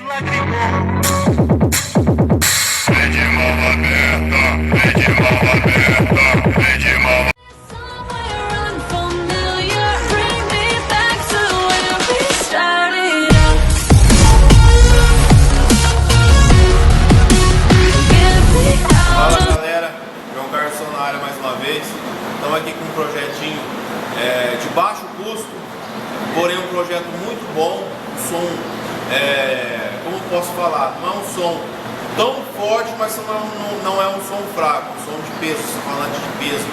Estamos aqui com um projetinho de baixo custo, porém um projeto muito bom. Som, como posso falar, não é um som tão forte, mas não é um som fraco, um som de peso, falante de peso.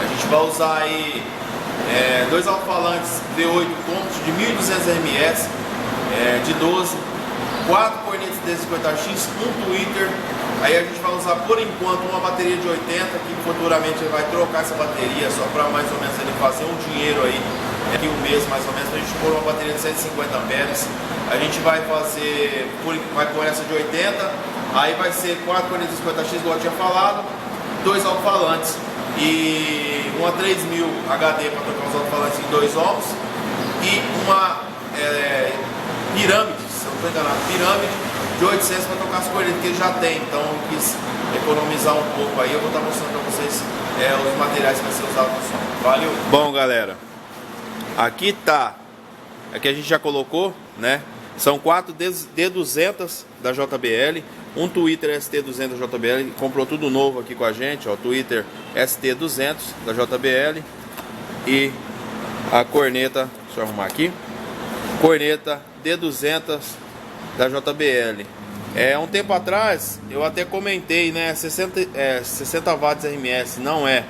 A gente vai usar aí dois alto-falantes V8 Compact de 1200 ms, de 12, 4 cornetas D50X, um tweeter. Aí a gente vai usar por enquanto uma bateria de 80, que futuramente ele vai trocar essa bateria só para mais ou menos ele fazer um dinheiro aí, aqui um mês mais ou menos, para a gente pôr uma bateria de 150 amperes. A gente vai fazer, vai pôr essa de 80, aí vai ser 4 cornetas 50X, igual eu tinha falado, dois alto-falantes e uma 3000 HD para tocar os alto-falantes em 2 ohms e uma pirâmide, se eu não estou enganado, pirâmide de 800 para tocar as cornetas que ele já tem. Então eu quis economizar um pouco aí. Eu vou estar mostrando para vocês os materiais que vai ser usado no som. Valeu! Bom, galera, aqui tá, aqui a gente já colocou, né? São 4 D200 da JBL, um tweeter ST200 da JBL, comprou tudo novo aqui com a gente, ó, tweeter ST200 da JBL e a corneta, deixa eu arrumar aqui, corneta D200 da JBL. Um tempo atrás eu até comentei, né, 60 watts RMS, não é.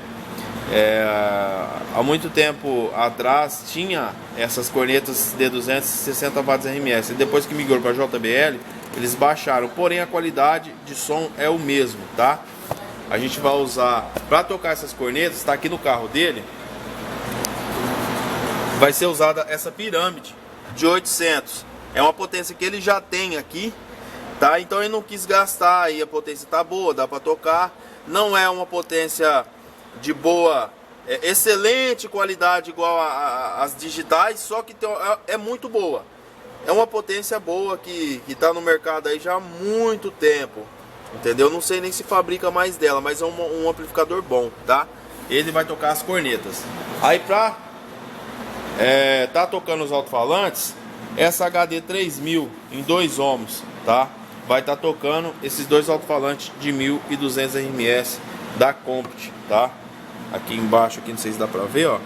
Há muito tempo atrás tinha essas cornetas D200 60 watts RMS, e depois que migrou para JBL eles baixaram, porém a qualidade de som é o mesmo, tá? A gente vai usar para tocar essas cornetas, está aqui no carro dele, vai ser usada essa pirâmide de 800. É uma potência que ele já tem aqui, tá? Então ele não quis gastar, aí a potência tá boa, dá para tocar. Não é uma potência de boa, excelente qualidade igual as digitais, só que é muito boa. É uma potência boa que tá no mercado aí já há muito tempo, entendeu? Não sei nem se fabrica mais dela, mas é um amplificador bom, tá? Ele vai tocar as cornetas. Aí pra tá tocando os alto-falantes, essa HD 3000 em 2 ohms, tá? Vai estar tocando esses dois alto-falantes de 1200 RMS da Compact, tá? Aqui embaixo, aqui não sei se dá pra ver, ó,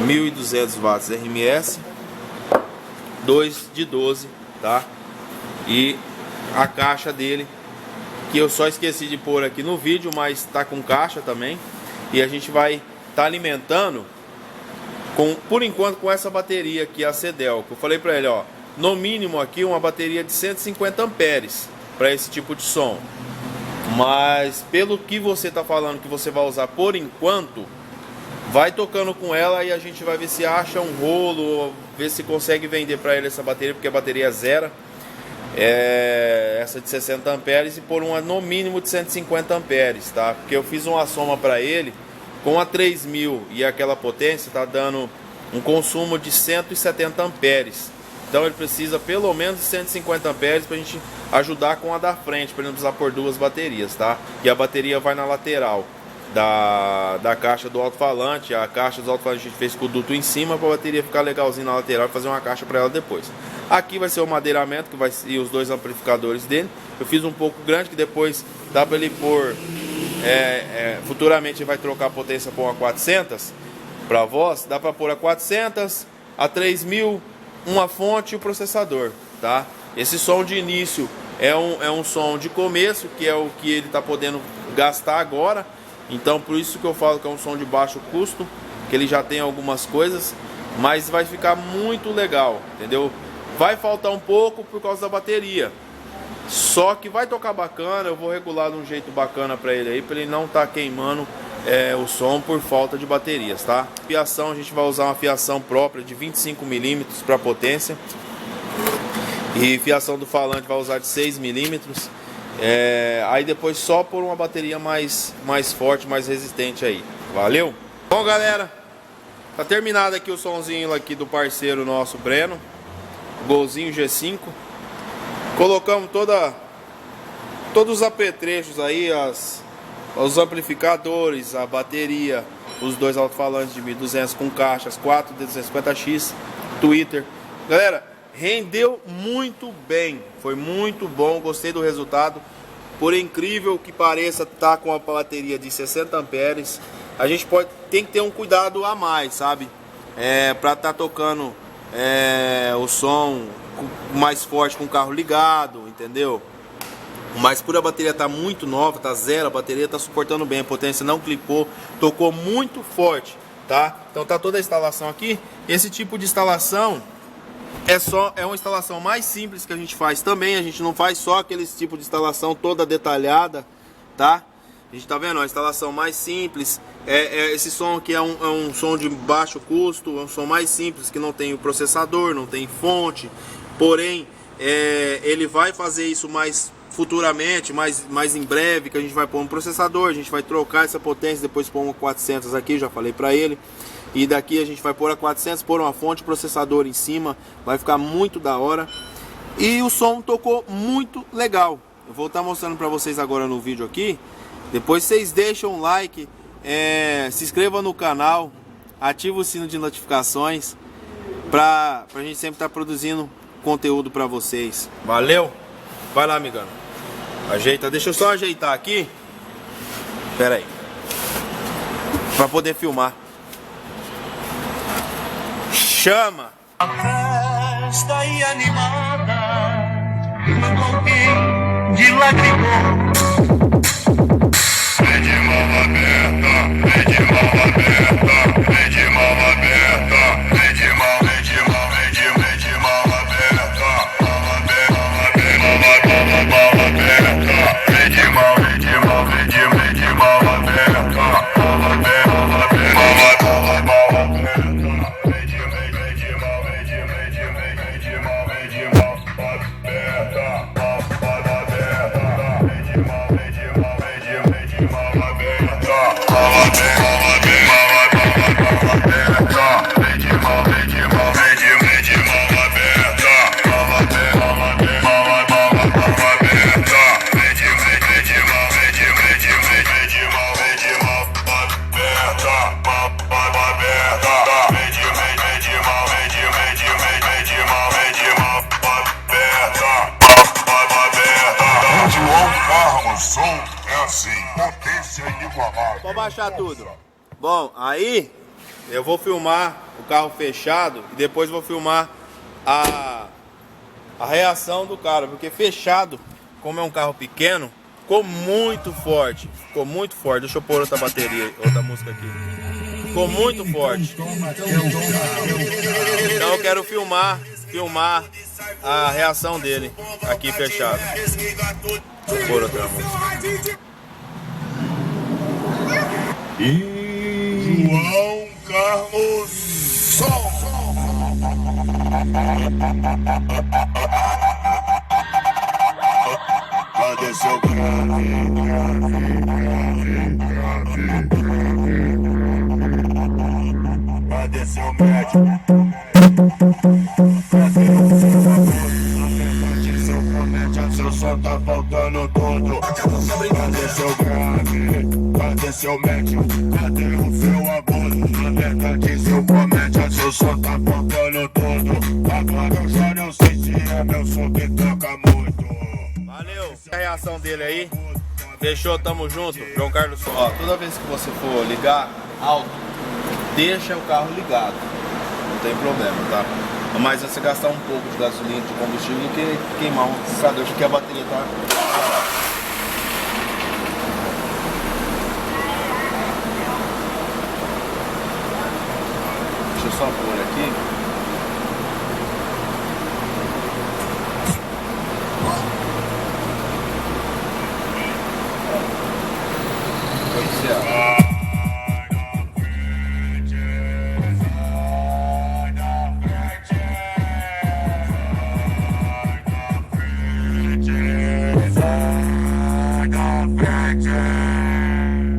1200 watts RMS, 2 de 12, tá? E a caixa dele, que eu só esqueci de pôr aqui no vídeo, mas tá com caixa também. E a gente vai estar alimentando por enquanto com essa bateria aqui, a Cedelco. Eu falei pra ele, ó, no mínimo aqui uma bateria de 150 amperes para esse tipo de som. Mas pelo que você tá falando que você vai usar por enquanto, vai tocando com ela e a gente vai ver se acha um rolo, ver se consegue vender para ele essa bateria, porque a bateria é zero. Essa de 60 amperes e por uma no mínimo de 150 amperes, tá? Porque eu fiz uma soma para ele com a 3000 e aquela potência, tá dando um consumo de 170 amperes. Então ele precisa pelo menos de 150 amperes para a gente ajudar com a da frente, para ele não precisar pôr 2 baterias, tá? E a bateria vai na lateral da caixa do alto-falante. A caixa dos alto-falantes a gente fez com o duto em cima para a bateria ficar legalzinho na lateral e fazer uma caixa para ela depois. Aqui vai ser o madeiramento, que vai ser os 2 amplificadores dele. Eu fiz um pouco grande, que depois dá para ele pôr, futuramente ele vai trocar a potência por uma 400 para voz, dá para pôr a 400, a 3000, uma fonte e o processador, tá? Esse som de início é um som de começo, que é o que ele está podendo gastar agora. Então por isso que eu falo que é um som de baixo custo, que ele já tem algumas coisas, mas vai ficar muito legal, entendeu? Vai faltar um pouco por causa da bateria, só que vai tocar bacana. Eu vou regular de um jeito bacana para ele aí, para ele não estar queimando o som por falta de baterias, tá? Fiação, a gente vai usar uma fiação própria de 25 mm para potência, e fiação do falante vai usar de 6 mm. Aí depois só por uma bateria mais forte, mais resistente aí. Valeu? Bom, galera, tá terminado aqui o sonzinho aqui do parceiro nosso Breno, Golzinho G5. Colocamos todos os apetrechos aí, os amplificadores, a bateria, os dois alto-falantes de 1200 com caixas, 4 D250X, Twitter. Galera, rendeu muito bem, foi muito bom, gostei do resultado. Por incrível que pareça, tá com a bateria de 60 amperes. A gente tem que ter um cuidado a mais, sabe? Pra tá tocando o som mais forte com o carro ligado, entendeu? Mas por a bateria tá muito nova, tá zero, a bateria tá suportando bem, a potência não clipou, tocou muito forte, tá? Então tá toda a instalação aqui. Esse tipo de instalação é uma instalação mais simples que a gente faz também. A gente não faz só aquele tipo de instalação toda detalhada, tá? A gente tá vendo, a instalação mais simples. Esse som aqui é um som de baixo custo, é um som mais simples, que não tem o processador, não tem fonte. Porém, ele vai fazer isso mais futuramente, mais em breve, que a gente vai pôr um processador, a gente vai trocar essa potência, depois pôr uma 400 aqui, já falei pra ele. E daqui a gente vai pôr a 400, pôr uma fonte, processador em cima, vai ficar muito da hora. E o som tocou muito legal. Eu vou estar mostrando pra vocês agora no vídeo aqui. Depois vocês deixam um like, se inscrevam no canal, ativa o sino de notificações, pra gente sempre estar produzindo conteúdo pra vocês. Valeu? Vai lá, amigão. Ajeita, deixa eu só ajeitar aqui. Pera aí. Pra poder filmar. Chama! A festa e animada, um pouquinho de lacrimão. Vem de mão aberta, vem de mão aberta, vem de mão aberta, vem de mão, vem de mão, vem de mão aberta, mão aberta, mão aberta, vem de mão, vem de mão, vem de mão aberta, mão aberta, mão aberta. Pode baixar tudo. Bom, aí eu vou filmar o carro fechado e depois vou filmar a reação do cara, porque fechado, como é um carro pequeno, ficou muito forte. Ficou muito forte. Deixa eu pôr outra bateria, outra música aqui. Ficou muito forte. Então eu quero filmar a reação dele aqui fechado. Deixa eu pôr outra música. João Carlos Som. Cadê seu grave? Cadê seu médico? Seu som tá faltando tudo. Cadê seu grave? Cadê seu médico? Cadê o seu abuso? Na verdade, seu comédia, seu som tá faltando tudo. Agora eu já não sei se é meu som que toca muito. Valeu! A reação dele aí. Fechou, tamo junto. João Carlos Som. Ó, toda vez que você for ligar alto, deixa o carro ligado. Não tem problema, tá? Mas você gastar um pouco de gasolina, de combustível, do que queimar um amplificador, porque a bateria tá... Deixa eu só pôr aqui. Pode ser.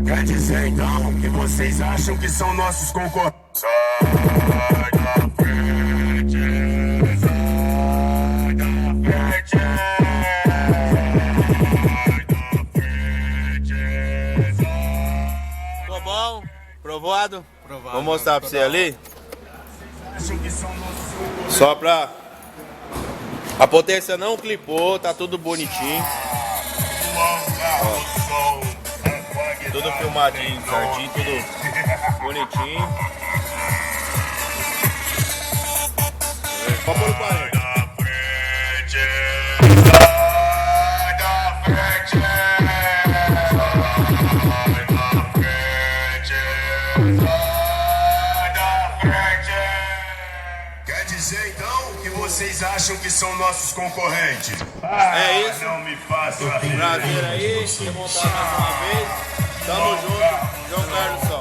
Quer dizer então que vocês acham que são nossos concorrentes? Sai da frente, sai da frente. Aprovado? Aprovado. Vou mostrar pra você ali. Só pra... A potência não clipou, tá tudo bonitinho. Ó. Tudo filmadinho, certinho, tudo bonitinho. Pode pôr o 40. Quer dizer então que vocês acham que são nossos concorrentes? É isso. Não me faça Prazer aí, ter montado mais uma vez. Tamo junto, João Carlos Sol.